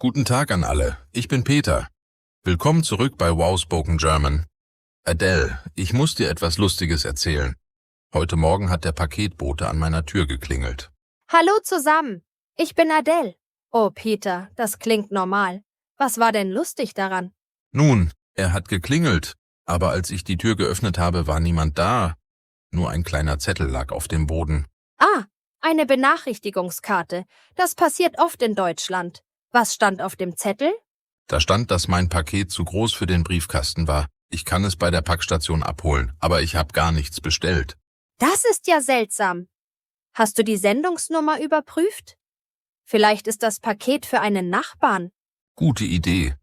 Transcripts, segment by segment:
Guten Tag an alle, ich bin Peter. Willkommen zurück bei Wow Spoken German. Adele, ich muss dir etwas Lustiges erzählen. Heute Morgen hat der Paketbote an meiner Tür geklingelt. Hallo zusammen, ich bin Adele. Oh Peter, das klingt normal. Was war denn lustig daran? Nun, er hat geklingelt, aber als ich die Tür geöffnet habe, war niemand da. Nur ein kleiner Zettel lag auf dem Boden. Ah, eine Benachrichtigungskarte. Das passiert oft in Deutschland. Was stand auf dem Zettel? Da stand, dass mein Paket zu groß für den Briefkasten war. Ich kann es bei der Packstation abholen, aber ich habe gar nichts bestellt. Das ist ja seltsam. Hast du die Sendungsnummer überprüft? Vielleicht ist das Paket für einen Nachbarn. Gute Idee.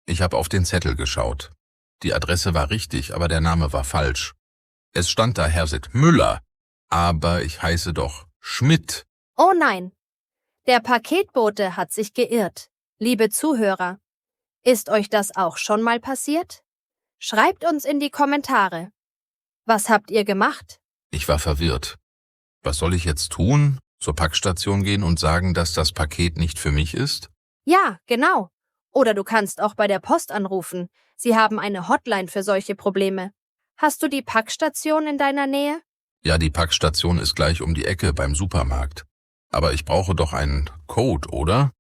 Ich habe auf den Zettel geschaut. Die Adresse war richtig, aber der Name war falsch. Es stand da Hersit Müller, aber ich heiße doch Schmidt. Oh nein, der Paketbote hat sich geirrt. Liebe Zuhörer, ist euch das auch schon mal passiert? Schreibt uns in die Kommentare. Was habt ihr gemacht? Ich war verwirrt. Was soll ich jetzt tun? Zur Packstation gehen und sagen, dass das Paket nicht für mich ist? Ja, genau. Oder du kannst auch bei der Post anrufen. Sie haben eine Hotline für solche Probleme. Hast du die Packstation in deiner Nähe? Ja, die Packstation ist gleich um die Ecke beim Supermarkt. Aber ich brauche doch einen Code, oder?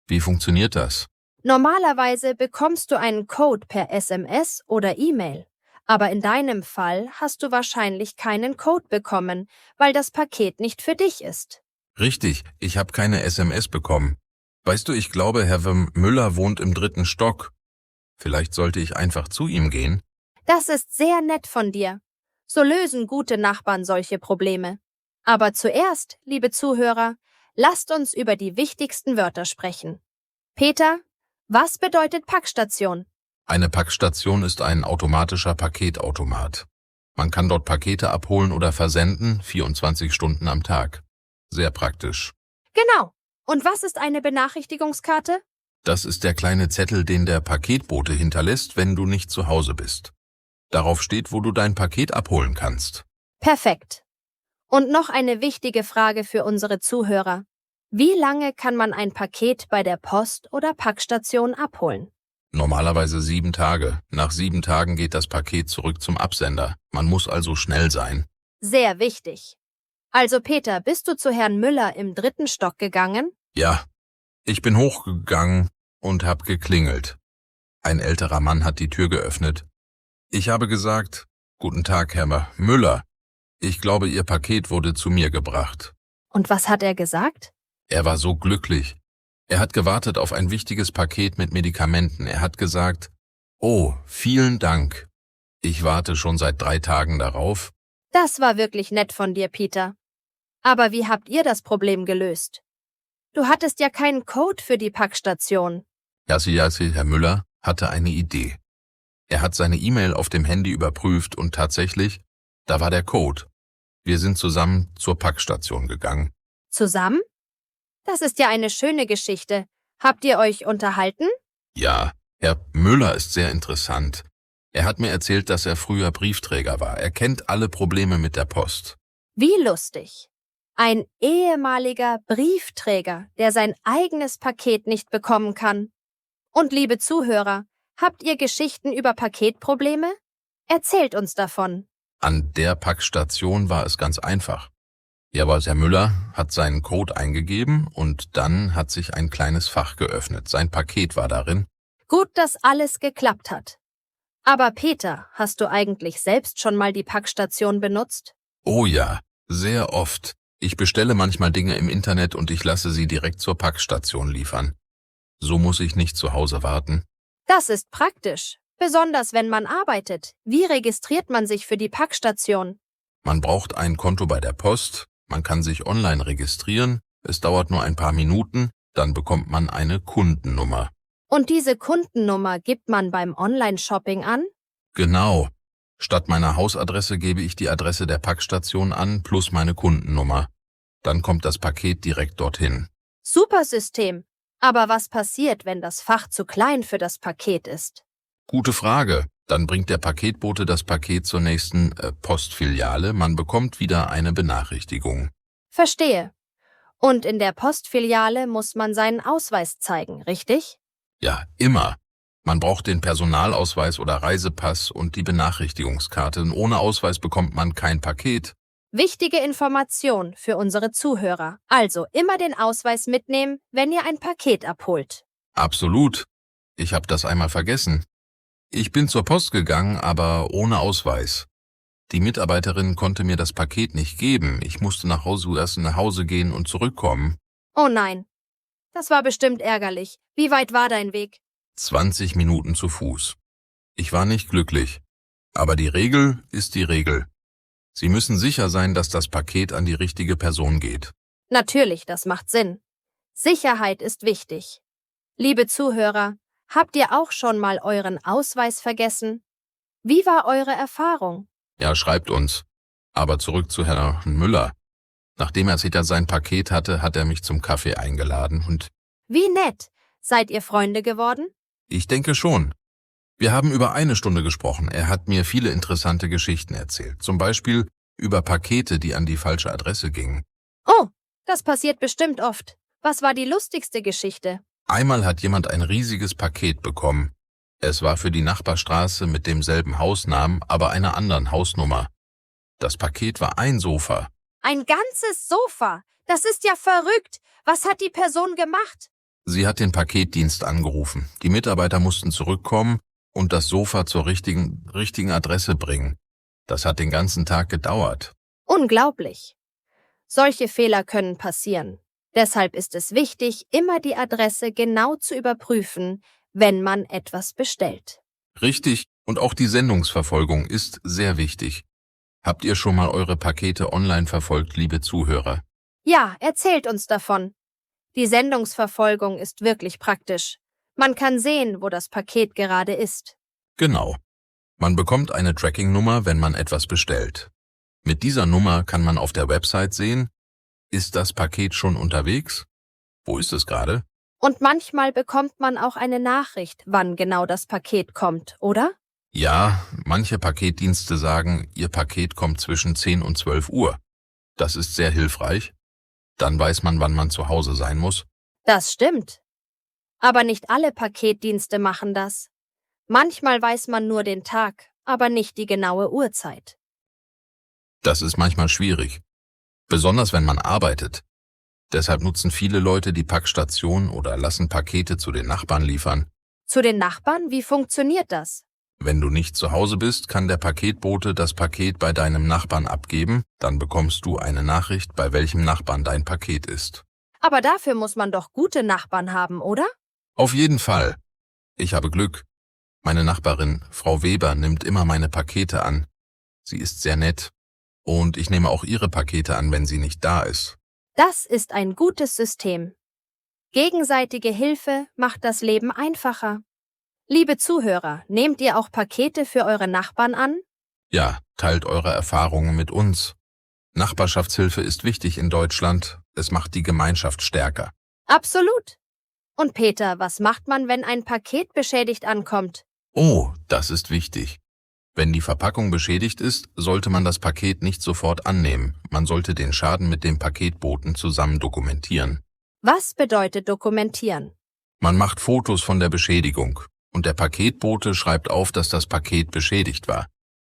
Wie funktioniert das? Normalerweise bekommst du einen Code per SMS oder E-Mail. Aber in deinem Fall hast du wahrscheinlich keinen Code bekommen, weil das Paket nicht für dich ist. Richtig, ich habe keine SMS bekommen. Weißt du, ich glaube, Herr Müller wohnt im 3. Stock. Vielleicht sollte ich einfach zu ihm gehen. Das ist sehr nett von dir. So lösen gute Nachbarn solche Probleme. Aber zuerst, liebe Zuhörer, lasst uns über die wichtigsten Wörter sprechen. Peter, was bedeutet Packstation? Eine Packstation ist ein automatischer Paketautomat. Man kann dort Pakete abholen oder versenden, 24 Stunden am Tag. Sehr praktisch. Genau. Und was ist eine Benachrichtigungskarte? Das ist der kleine Zettel, den der Paketbote hinterlässt, wenn du nicht zu Hause bist. Darauf steht, wo du dein Paket abholen kannst. Perfekt. Und noch eine wichtige Frage für unsere Zuhörer. Wie lange kann man ein Paket bei der Post oder Packstation abholen? Normalerweise 7 Tage. Nach 7 Tagen geht das Paket zurück zum Absender. Man muss also schnell sein. Sehr wichtig. Also Peter, bist du zu Herrn Müller im 3. Stock gegangen? Ja, ich bin hochgegangen und hab geklingelt. Ein älterer Mann hat die Tür geöffnet. Ich habe gesagt, Guten Tag, Herr Müller. Ich glaube, Ihr Paket wurde zu mir gebracht. Und was hat er gesagt? Er war so glücklich. Er hat gewartet auf ein wichtiges Paket mit Medikamenten. Er hat gesagt, oh, vielen Dank. Ich warte schon seit 3 Tagen darauf. Das war wirklich nett von dir, Peter. Aber wie habt ihr das Problem gelöst? Du hattest ja keinen Code für die Packstation. Jassi, Herr Müller hatte eine Idee. Er hat seine E-Mail auf dem Handy überprüft und tatsächlich, da war der Code. Wir sind zusammen zur Packstation gegangen. Zusammen? Das ist ja eine schöne Geschichte. Habt ihr euch unterhalten? Ja, Herr Müller ist sehr interessant. Er hat mir erzählt, dass er früher Briefträger war. Er kennt alle Probleme mit der Post. Wie lustig. Ein ehemaliger Briefträger, der sein eigenes Paket nicht bekommen kann. Und liebe Zuhörer, habt ihr Geschichten über Paketprobleme? Erzählt uns davon. An der Packstation war es ganz einfach. Jawohl, Herr Müller hat seinen Code eingegeben und dann hat sich ein kleines Fach geöffnet. Sein Paket war darin. Gut, dass alles geklappt hat. Aber Peter, hast du eigentlich selbst schon mal die Packstation benutzt? Oh ja, sehr oft. Ich bestelle manchmal Dinge im Internet und ich lasse sie direkt zur Packstation liefern. So muss ich nicht zu Hause warten. Das ist praktisch, besonders wenn man arbeitet. Wie registriert man sich für die Packstation? Man braucht ein Konto bei der Post, man kann sich online registrieren, es dauert nur ein paar Minuten, dann bekommt man eine Kundennummer. Und diese Kundennummer gibt man beim Online-Shopping an? Genau. Statt meiner Hausadresse gebe ich die Adresse der Packstation an plus meine Kundennummer. Dann kommt das Paket direkt dorthin. Super System. Aber was passiert, wenn das Fach zu klein für das Paket ist? Gute Frage. Dann bringt der Paketbote das Paket zur nächsten Postfiliale. Man bekommt wieder eine Benachrichtigung. Verstehe. Und in der Postfiliale muss man seinen Ausweis zeigen, richtig? Ja, immer. Man braucht den Personalausweis oder Reisepass und die Benachrichtigungskarte. Und ohne Ausweis bekommt man kein Paket. Wichtige Information für unsere Zuhörer. Also immer den Ausweis mitnehmen, wenn ihr ein Paket abholt. Absolut. Ich habe das einmal vergessen. Ich bin zur Post gegangen, aber ohne Ausweis. Die Mitarbeiterin konnte mir das Paket nicht geben. Ich musste erst nach Hause gehen und zurückkommen. Oh nein, das war bestimmt ärgerlich. Wie weit war dein Weg? 20 Minuten zu Fuß. Ich war nicht glücklich. Aber die Regel ist die Regel. Sie müssen sicher sein, dass das Paket an die richtige Person geht. Natürlich, das macht Sinn. Sicherheit ist wichtig. Liebe Zuhörer, habt ihr auch schon mal euren Ausweis vergessen? Wie war eure Erfahrung? Ja, schreibt uns. Aber zurück zu Herrn Müller. Nachdem er wieder sein Paket hatte, hat er mich zum Kaffee eingeladen und Wie nett. Seid ihr Freunde geworden? ich denke schon. Wir haben über 1 Stunde gesprochen. Er hat mir viele interessante Geschichten erzählt. Zum Beispiel über Pakete, die an die falsche Adresse gingen. Oh, das passiert bestimmt oft. Was war die lustigste Geschichte? Einmal hat jemand ein riesiges Paket bekommen. Es war für die Nachbarstraße mit demselben Hausnamen, aber einer anderen Hausnummer. Das Paket war ein Sofa. Ein ganzes Sofa. Das ist ja verrückt. Was hat die Person gemacht? Sie hat den Paketdienst angerufen. Die Mitarbeiter mussten zurückkommen und das Sofa zur richtigen Adresse bringen. Das hat den ganzen Tag gedauert. Unglaublich. Solche Fehler können passieren. Deshalb ist es wichtig, immer die Adresse genau zu überprüfen, wenn man etwas bestellt. Richtig, und auch die Sendungsverfolgung ist sehr wichtig. Habt ihr schon mal eure Pakete online verfolgt, liebe Zuhörer? Ja, erzählt uns davon. Die Sendungsverfolgung ist wirklich praktisch. Man kann sehen, wo das Paket gerade ist. Genau. Man bekommt eine Tracking-Nummer, wenn man etwas bestellt. Mit dieser Nummer kann man auf der Website sehen, ist das Paket schon unterwegs? Wo ist es gerade? Und manchmal bekommt man auch eine Nachricht, wann genau das Paket kommt, oder? Ja, manche Paketdienste sagen, ihr Paket kommt zwischen 10 und 12 Uhr. Das ist sehr hilfreich. Dann weiß man, wann man zu Hause sein muss. Das stimmt. Aber nicht alle Paketdienste machen das. Manchmal weiß man nur den Tag, aber nicht die genaue Uhrzeit. Das ist manchmal schwierig. Besonders wenn man arbeitet. Deshalb nutzen viele Leute die Packstation oder lassen Pakete zu den Nachbarn liefern. Zu den Nachbarn? Wie funktioniert das? Wenn du nicht zu Hause bist, kann der Paketbote das Paket bei deinem Nachbarn abgeben, dann bekommst du eine Nachricht, bei welchem Nachbarn dein Paket ist. Aber dafür muss man doch gute Nachbarn haben, oder? Auf jeden Fall. Ich habe Glück. Meine Nachbarin, Frau Weber, nimmt immer meine Pakete an. Sie ist sehr nett. Und ich nehme auch ihre Pakete an, wenn sie nicht da ist. Das ist ein gutes System. Gegenseitige Hilfe macht das Leben einfacher. Liebe Zuhörer, nehmt ihr auch Pakete für eure Nachbarn an? Ja, teilt eure Erfahrungen mit uns. Nachbarschaftshilfe ist wichtig in Deutschland. Es macht die Gemeinschaft stärker. Absolut. Und Peter, was macht man, wenn ein Paket beschädigt ankommt? Oh, das ist wichtig. Wenn die Verpackung beschädigt ist, sollte man das Paket nicht sofort annehmen. Man sollte den Schaden mit dem Paketboten zusammen dokumentieren. Was bedeutet dokumentieren? Man macht Fotos von der Beschädigung und der Paketbote schreibt auf, dass das Paket beschädigt war.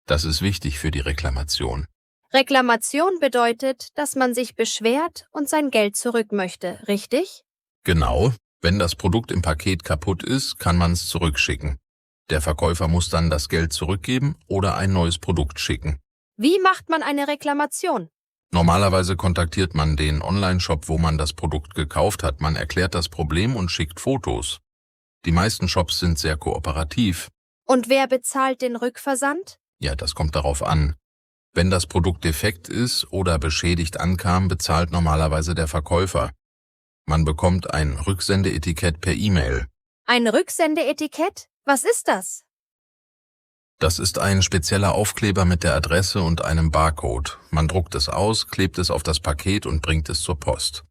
Das ist wichtig für die Reklamation. Reklamation bedeutet, dass man sich beschwert und sein Geld zurück möchte, richtig? Genau, wenn das Produkt im Paket kaputt ist, kann man es zurückschicken. Der Verkäufer muss dann das Geld zurückgeben oder ein neues Produkt schicken. Wie macht man eine Reklamation? Normalerweise kontaktiert man den Online-Shop, wo man das Produkt gekauft hat. Man erklärt das Problem und schickt Fotos. Die meisten Shops sind sehr kooperativ. Und wer bezahlt den Rückversand? Ja, das kommt darauf an. Wenn das Produkt defekt ist oder beschädigt ankam, bezahlt normalerweise der Verkäufer. Man bekommt ein Rücksendeetikett per E-Mail. Ein Rücksendeetikett? Was ist das? Das ist ein spezieller Aufkleber mit der Adresse und einem Barcode. Man druckt es aus, klebt es auf das Paket und bringt es zur Post.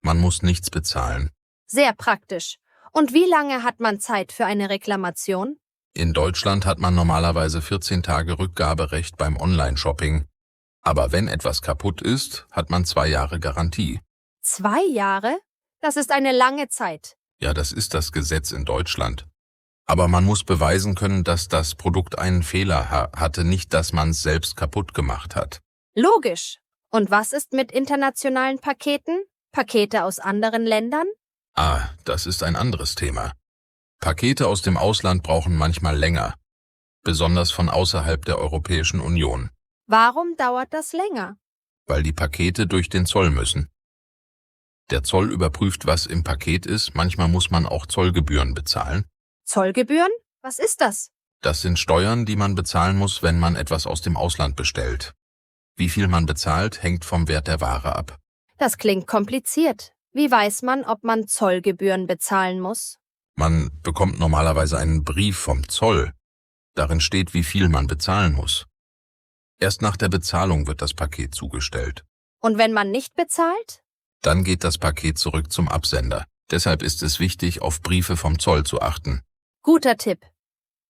Man muss nichts bezahlen. Sehr praktisch. Und wie lange hat man Zeit für eine Reklamation? In Deutschland hat man normalerweise 14 Tage Rückgaberecht beim Online-Shopping. Aber wenn etwas kaputt ist, hat man 2 Jahre Garantie. 2 Jahre? Das ist eine lange Zeit. Ja, das ist das Gesetz in Deutschland. Aber man muss beweisen können, dass das Produkt einen Fehler hatte, nicht, dass man es selbst kaputt gemacht hat. Logisch. Und was ist mit internationalen Paketen? Pakete aus anderen Ländern? Ah, das ist ein anderes Thema. Pakete aus dem Ausland brauchen manchmal länger, besonders von außerhalb der Europäischen Union, Warum dauert das länger? weil die Pakete durch den Zoll müssen. Der Zoll überprüft, was im Paket ist, manchmal muss man auch Zollgebühren bezahlen. Zollgebühren? Was ist das? Das sind Steuern, die man bezahlen muss, wenn man etwas aus dem Ausland bestellt. Wie viel man bezahlt, hängt vom Wert der Ware ab. Das klingt kompliziert. Wie weiß man, ob man Zollgebühren bezahlen muss? Man bekommt normalerweise einen Brief vom Zoll. Darin steht, wie viel man bezahlen muss. Erst nach der Bezahlung wird das Paket zugestellt. Und wenn man nicht bezahlt? Dann geht das Paket zurück zum Absender. Deshalb ist es wichtig, auf Briefe vom Zoll zu achten. Guter Tipp.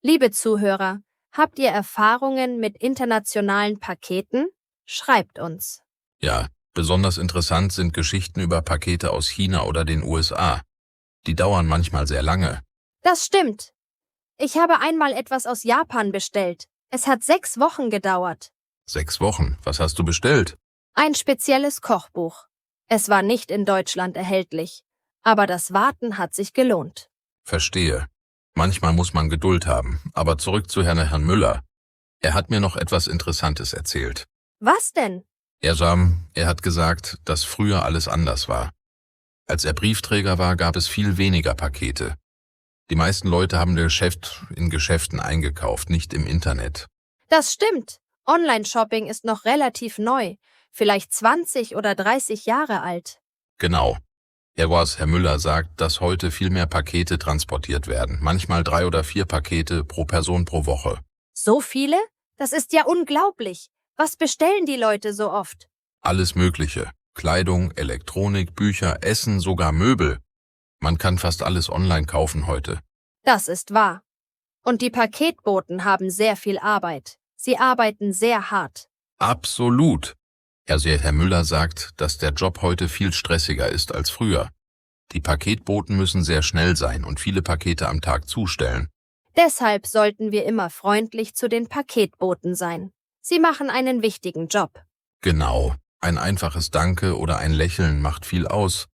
Liebe Zuhörer, habt ihr Erfahrungen mit internationalen Paketen? Schreibt uns. Ja, besonders interessant sind Geschichten über Pakete aus China oder den USA. Die dauern manchmal sehr lange. Das stimmt. Ich habe einmal etwas aus Japan bestellt. Es hat 6 Wochen gedauert. 6 Wochen. Was hast du bestellt? Ein spezielles Kochbuch. Es war nicht in Deutschland erhältlich, aber das Warten hat sich gelohnt. Verstehe. Manchmal muss man Geduld haben. Aber zurück zu Herrn Müller. Er hat mir noch etwas Interessantes erzählt. Was denn? Er hat gesagt, dass früher alles anders war. Als er Briefträger war, gab es viel weniger Pakete. Die meisten Leute haben in Geschäften eingekauft, nicht im Internet. Das stimmt. Online-Shopping ist noch relativ neu, vielleicht 20 oder 30 Jahre alt. Genau. Herr Müller sagt, dass heute viel mehr Pakete transportiert werden, manchmal 3 oder 4 Pakete pro Person pro Woche. So viele? Das ist ja unglaublich. Was bestellen die Leute so oft? Alles Mögliche. Kleidung, Elektronik, Bücher, Essen, sogar Möbel. Man kann fast alles online kaufen heute. Das ist wahr. Und die Paketboten haben sehr viel Arbeit. Sie arbeiten sehr hart. Absolut. Herr Müller sagt, dass der Job heute viel stressiger ist als früher. Die Paketboten müssen sehr schnell sein und viele Pakete am Tag zustellen. Deshalb sollten wir immer freundlich zu den Paketboten sein. Sie machen einen wichtigen Job. Genau. Ein einfaches Danke oder ein Lächeln macht viel aus.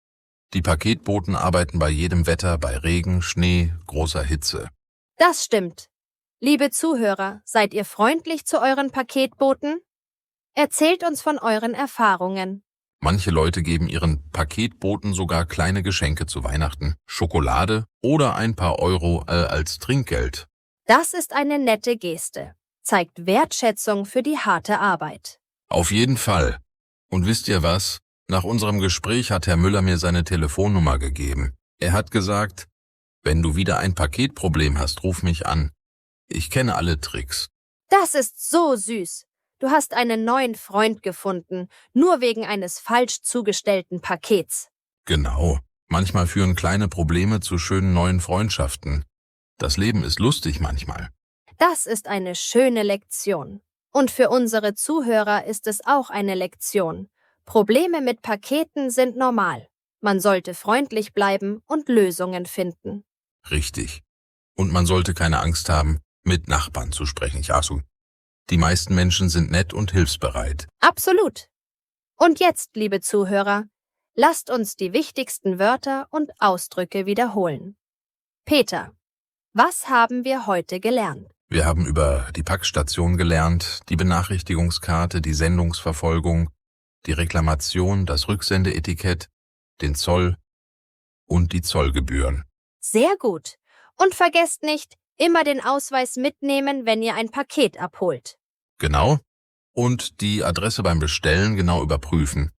Die Paketboten arbeiten bei jedem Wetter, bei Regen, Schnee, großer Hitze. Das stimmt. Liebe Zuhörer, seid ihr freundlich zu euren Paketboten? Erzählt uns von euren Erfahrungen. Manche Leute geben ihren Paketboten sogar kleine Geschenke zu Weihnachten, Schokolade oder ein paar Euro als Trinkgeld. Das ist eine nette Geste. Zeigt Wertschätzung für die harte Arbeit. Auf jeden Fall. Und wisst ihr was? Nach unserem Gespräch hat Herr Müller mir seine Telefonnummer gegeben. Er hat gesagt, wenn du wieder ein Paketproblem hast, ruf mich an. Ich kenne alle Tricks. Das ist so süß. Du hast einen neuen Freund gefunden, nur wegen eines falsch zugestellten Pakets. Genau. Manchmal führen kleine Probleme zu schönen neuen Freundschaften. Das Leben ist lustig manchmal. Das ist eine schöne Lektion. Und für unsere Zuhörer ist es auch eine Lektion. Probleme mit Paketen sind normal. Man sollte freundlich bleiben und Lösungen finden. Richtig. Und man sollte keine Angst haben, mit Nachbarn zu sprechen. Die meisten Menschen sind nett und hilfsbereit. Absolut. Und jetzt, liebe Zuhörer, lasst uns die wichtigsten Wörter und Ausdrücke wiederholen. Peter, was haben wir heute gelernt? Wir haben über die Packstation gelernt, die Benachrichtigungskarte, die Sendungsverfolgung, die Reklamation, das Rücksendeetikett, den Zoll und die Zollgebühren. Sehr gut. Und vergesst nicht, immer den Ausweis mitnehmen, wenn ihr ein Paket abholt. Genau. Und die Adresse beim Bestellen genau überprüfen.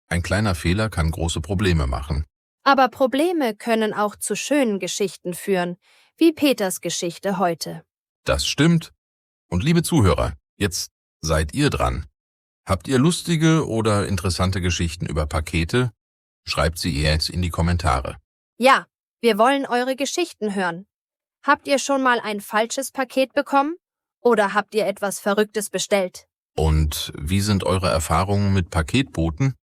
Ein kleiner Fehler kann große Probleme machen. Aber Probleme können auch zu schönen Geschichten führen, wie Peters Geschichte heute. Das stimmt. Und liebe Zuhörer, jetzt seid ihr dran. Habt ihr lustige oder interessante Geschichten über Pakete? Schreibt sie jetzt in die Kommentare. Ja, wir wollen eure Geschichten hören. Habt ihr schon mal ein falsches Paket bekommen? Oder habt ihr etwas Verrücktes bestellt? Und wie sind eure Erfahrungen mit Paketboten?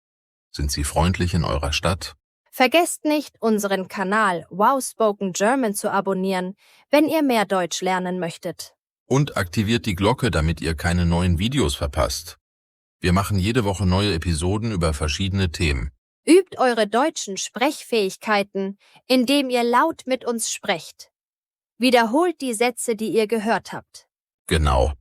Sind sie freundlich in eurer Stadt? Vergesst nicht, unseren Kanal Wow Spoken German zu abonnieren, wenn ihr mehr Deutsch lernen möchtet. Und aktiviert die Glocke, damit ihr keine neuen Videos verpasst. Wir machen jede Woche neue Episoden über verschiedene Themen. Übt eure deutschen Sprechfähigkeiten, indem ihr laut mit uns sprecht. Wiederholt die Sätze, die ihr gehört habt. Genau.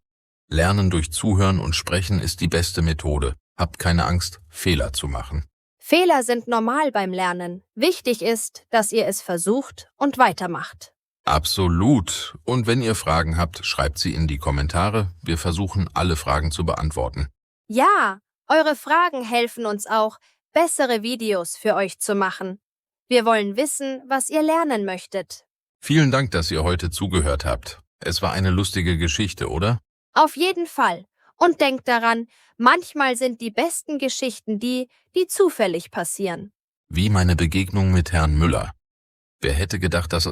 Lernen durch Zuhören und Sprechen ist die beste Methode. Habt keine Angst, Fehler zu machen. Fehler sind normal beim Lernen. Wichtig ist, dass ihr es versucht und weitermacht. Absolut. Und wenn ihr Fragen habt, schreibt sie in die Kommentare. Wir versuchen, alle Fragen zu beantworten. Ja, eure Fragen helfen uns auch, bessere Videos für euch zu machen. Wir wollen wissen, was ihr lernen möchtet. Vielen Dank, dass ihr heute zugehört habt. Es war eine lustige Geschichte, oder? Auf jeden Fall. Und denkt daran, manchmal sind die besten Geschichten die zufällig passieren. Wie meine Begegnung mit Herrn Müller. Wer hätte gedacht, dass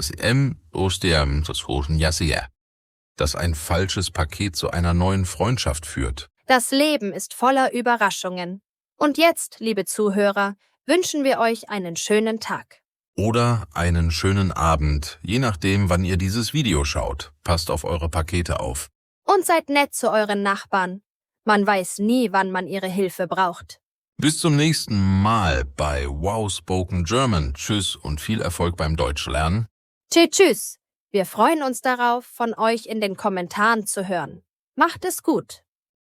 dass ein falsches Paket zu einer neuen Freundschaft führt? Das Leben ist voller Überraschungen. Und jetzt, liebe Zuhörer, wünschen wir euch einen schönen Tag. Oder einen schönen Abend, je nachdem, wann ihr dieses Video schaut. Passt auf eure Pakete auf. Und seid nett zu euren Nachbarn. Man weiß nie, wann man ihre Hilfe braucht. Bis zum nächsten Mal bei Wow Spoken German. Tschüss und viel Erfolg beim Deutschlernen. Tschüss. Wir freuen uns darauf, von euch in den Kommentaren zu hören. Macht es gut.